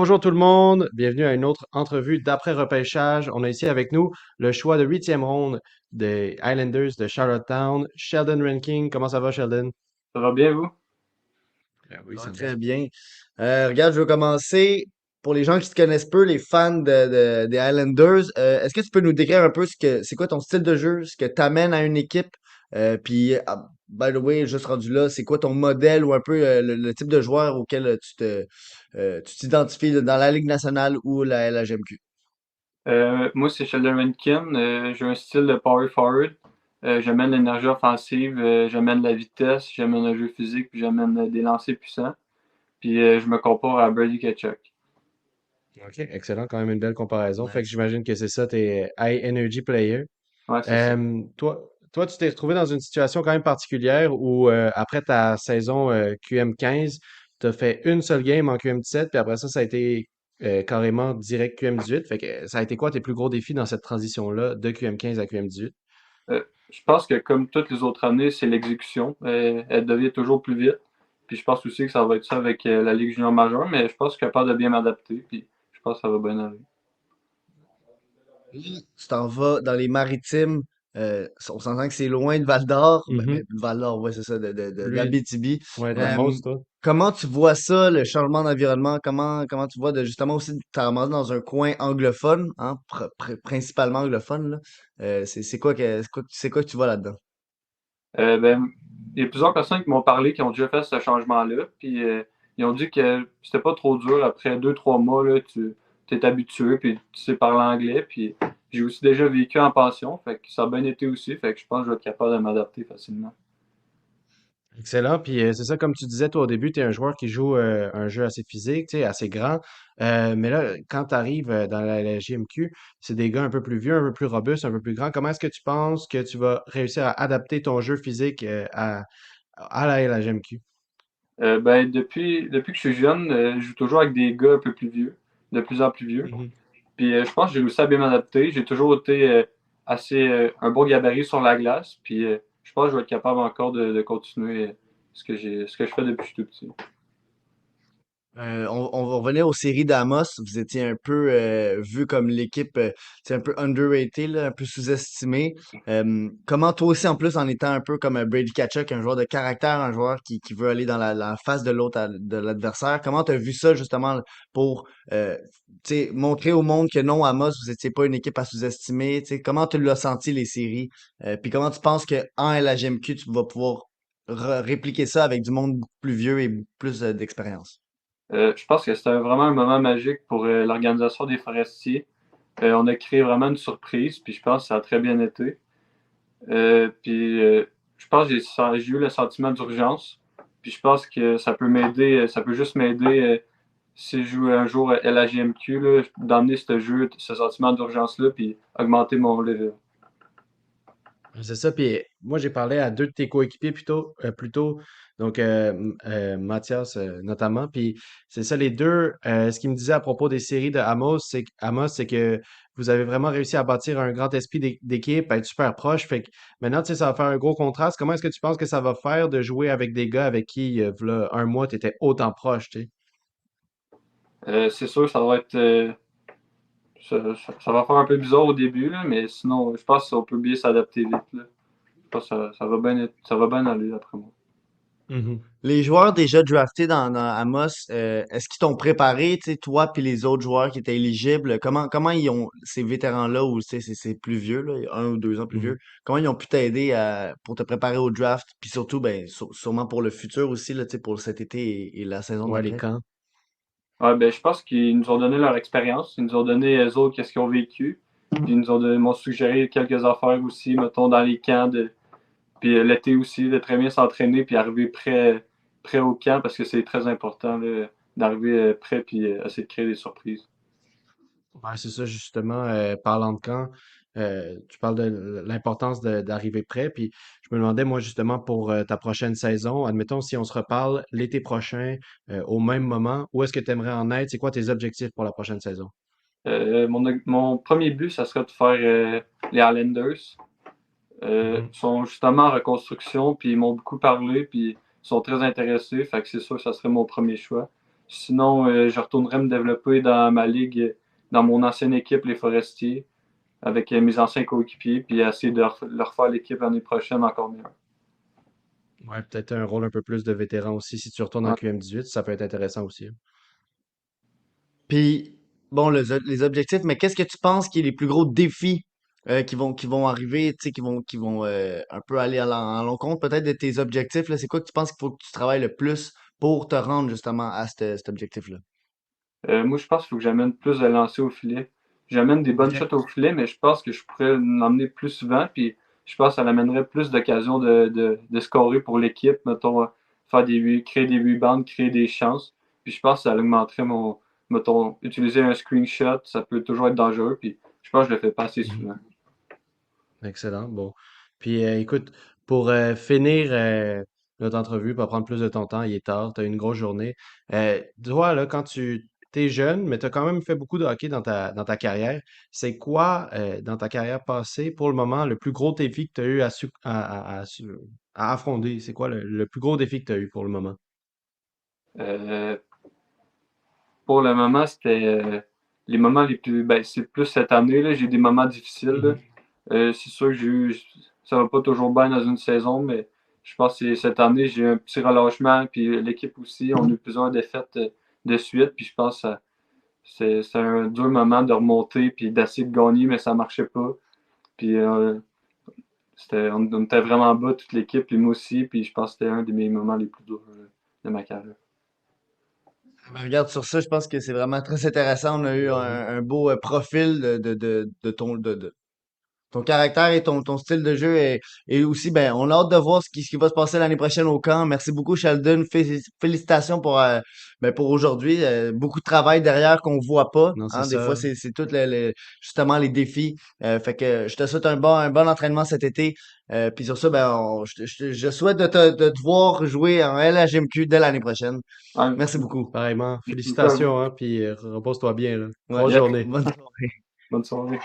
Bonjour tout le monde, bienvenue à une autre entrevue d'après-repêchage. On a ici avec nous le choix de huitième ronde des Islanders de Charlottetown, Sheldon Ranking. Comment ça va, Sheldon? Ça va bien, vous? Oui, Ça ça va va. très bien. Regarde, je vais commencer. Pour les gens qui te connaissent peu, les fans des Highlanders, est-ce que tu peux nous décrire un peu c'est quoi ton style de jeu, ce que t'amènes à une équipe? By the way, juste rendu là, c'est quoi ton modèle ou un peu le type de joueur auquel tu t'identifies là, dans la Ligue nationale ou la LHMQ? Moi, c'est Sheldon Rankin. J'ai un style de power forward. J'amène l'énergie offensive, j'amène la vitesse, j'amène le jeu physique, puis j'amène des lancers puissants. Puis je me compare à Brady Tkachuk. OK, excellent, quand même une belle comparaison. Fait que Nice. j'imagine que c'est ça, tes high energy player. Ouais, c'est ça. Toi, tu t'es retrouvé dans une situation quand même particulière où après ta saison QM15, tu as fait une seule game en QM17, puis après ça, ça a été carrément direct QM18. Fait que ça a été quoi tes plus gros défis dans cette transition-là de QM15 à QM18? Je pense que comme toutes les autres années, c'est l'exécution. Elle devient toujours plus vite. Puis je pense aussi que ça va être ça avec la Ligue junior majeure, mais je pense que je suis capable de bien m'adapter. Puis je pense que ça va bien aller. Tu t'en vas dans les Maritimes. On s'entend que c'est loin de Val d'Or. Val d'Or, ouais, c'est ça, de Lui, l'Abitibi. ouais, de Euh, Amos, toi. Comment tu vois ça, le changement d'environnement? Comment tu vois de justement aussi de t'en ramassé dans un coin anglophone, hein, principalement anglophone, là. C'est quoi que tu vois là-dedans? Ben, il y a plusieurs personnes qui m'ont parlé qui ont déjà fait ce changement-là. Puis ils ont dit que c'était pas trop dur. Après 2, 3 mois, là, tu t'es habitué, puis tu sais parler anglais. Puis j'ai aussi déjà vécu en pension, fait que ça a bien été aussi. Fait que je pense que je vais être capable de m'adapter facilement. Excellent. Puis c'est ça, comme tu disais, toi, au début, tu es un joueur qui joue un jeu assez physique, tu sais, assez grand. Mais là, quand tu arrives dans la JMQ, c'est des gars un peu plus vieux, un peu plus robustes, un peu plus grands. Comment est-ce que tu penses que tu vas réussir à adapter ton jeu physique à la JMQ? Ben, depuis que je suis jeune, je joue toujours avec des gars un peu plus vieux, de plus en plus vieux. Mhm. Puis je pense que j'ai réussi à bien m'adapter. J'ai toujours été assez un bon gabarit sur la glace. Puis je pense que je vais être capable encore de continuer ce que je fais depuis que je suis tout petit. On va revenir aux séries d'Amos. Vous étiez un peu vu comme l'équipe, c'est un peu underrated, là, un peu sous-estimé. Comment toi aussi, en plus, en étant un peu comme Brady Tkachuk, un joueur de caractère, un joueur qui veut aller dans la face de l'autre, de l'adversaire, comment t'as vu ça justement pour tu sais, montrer au monde que non, Amos, vous étiez pas une équipe à sous-estimer. Tu sais, comment tu l'as senti les séries? Puis comment tu penses que en LHMQ, tu vas pouvoir répliquer ça avec du monde beaucoup plus vieux et beaucoup plus d'expérience? Je pense que c'était vraiment un moment magique pour l'organisation des forestiers. On a créé vraiment une surprise, puis je pense que ça a très bien été. Puis je pense que j'ai eu le sentiment d'urgence. Puis je pense que ça peut m'aider, ça peut juste m'aider si je joue un jour à LHJMQ, là, d'emmener ce jeu, ce sentiment d'urgence-là, puis augmenter mon level. C'est ça, puis moi j'ai parlé à deux de tes coéquipiers plus tôt, donc Mathias notamment, puis c'est ça les deux, ce qu'ils me disaient à propos des séries de Amos, c'est que vous avez vraiment réussi à bâtir un grand esprit d'équipe, à être super proche, fait que maintenant tu sais ça va faire un gros contraste. Comment est-ce que tu penses que ça va faire de jouer avec des gars avec qui, v'là un mois, tu étais autant proche, tu sais? C'est sûr, ça va être. Ça va faire un peu bizarre au début, là, mais sinon, je pense qu'on peut bien s'adapter vite. Là. Je pense que ça va bien aller après moi. Mhm. Les joueurs déjà draftés dans Amos, est-ce qu'ils t'ont préparé, tu sais, toi puis les autres joueurs qui étaient éligibles? Comment ils ont, ces vétérans-là, ou tu sais, c'est plus vieux, là, 1 ou 2 ans plus vieux, Mhm. comment ils ont pu t'aider pour te préparer au draft? Puis surtout, ben, sûrement pour le futur aussi, là, tu sais, pour cet été et la saison Ouais, les d'après. camps. Ouais, ben, je pense qu'ils nous ont donné leur expérience. Ils nous ont donné, eux autres, qu'est-ce qu'ils ont vécu. Puis ils nous ont m'ont suggéré quelques affaires aussi, mettons, dans les camps. Puis l'été aussi, de très bien s'entraîner, puis arriver prêt au camp, parce que c'est très important là, d'arriver prêt, puis essayer de créer des surprises. Ouais, c'est ça, justement, parlant de camp, tu parles de l'importance d'arriver prêt, puis je me demandais, moi, justement, pour ta prochaine saison, admettons, si on se reparle l'été prochain, au même moment, où est-ce que tu aimerais en être? C'est quoi tes objectifs pour la prochaine saison? Mon premier but, ça serait de faire les Highlanders. Mhm. Ils sont justement en reconstruction, puis ils m'ont beaucoup parlé, puis ils sont très intéressés. Fait que c'est sûr que ça serait mon premier choix. Sinon, je retournerai me développer dans ma ligue, dans mon ancienne équipe, les Forestiers, avec mes anciens coéquipiers, puis essayer de leur faire l'équipe l'année prochaine encore mieux. Ouais, peut-être un rôle un peu plus de vétéran aussi. Si tu retournes en Ouais. QM18, ça peut être intéressant aussi. Puis, bon, les objectifs, mais qu'est-ce que tu penses qui est les plus gros défis qui vont arriver, tu sais, qui vont un peu aller à l'encontre peut-être de tes objectifs, là? C'est quoi que tu penses qu'il faut que tu travailles le plus pour te rendre justement à cet objectif-là? Moi, je pense qu'il faut que j'amène plus de lancers au filet. J'amène des bonnes OK. shots au filet, mais je pense que je pourrais l'emmener plus souvent, puis je pense que ça l'amènerait plus d'occasions de scorer pour l'équipe, mettons, créer des rebounds, créer des chances. Puis je pense que ça augmenterait mettons, utiliser un screenshot, ça peut toujours être dangereux, puis je pense que je le fais pas assez Mhm. souvent. Excellent. Bon. Puis écoute, pour finir notre entrevue, pas prendre plus de ton temps, il est tard, tu as une grosse journée. Toi, là, quand tu es jeune, mais tu as quand même fait beaucoup de hockey dans ta carrière, c'est quoi, dans ta carrière passée, pour le moment, le plus gros défi que tu as eu à affronter? C'est quoi le plus gros défi que tu as eu pour le moment? Euh, pour le moment, c'était les moments les plus. Ben, c'est plus cette année, là, j'ai des moments difficiles, là. Mhm. C'est sûr que ça va pas toujours bien dans une saison, mais je pense que cette année, j'ai eu un petit relâchement, puis l'équipe aussi, on a eu plusieurs défaites de suite, puis je pense que c'est un dur moment de remonter, puis d'essayer de gagner, mais ça marchait pas. Puis on était vraiment bas, toute l'équipe, puis moi aussi, puis je pense que c'était un de mes moments les plus durs de ma carrière. Ben, regarde, sur ça, je pense que c'est vraiment très intéressant. On a eu un beau profil de ton caractère et ton style de jeu et aussi, ben, on a hâte de voir ce qui va se passer l'année prochaine au camp. Merci beaucoup, Sheldon. Félicitations pour aujourd'hui. Beaucoup de travail derrière qu'on voit pas. Non, c'est Hein. Des fois, ça. c'est tout justement les défis. Fait que je te souhaite un bon entraînement cet été. Puis sur ça, ben, je souhaite de te voir jouer en LHMQ dès l'année prochaine. Ouais, Merci beaucoup. Pareillement. merci beaucoup à vous. Félicitations, hein, puis repose-toi bien, là. Ouais, Grosse journée. bonne soirée. Bonne soirée.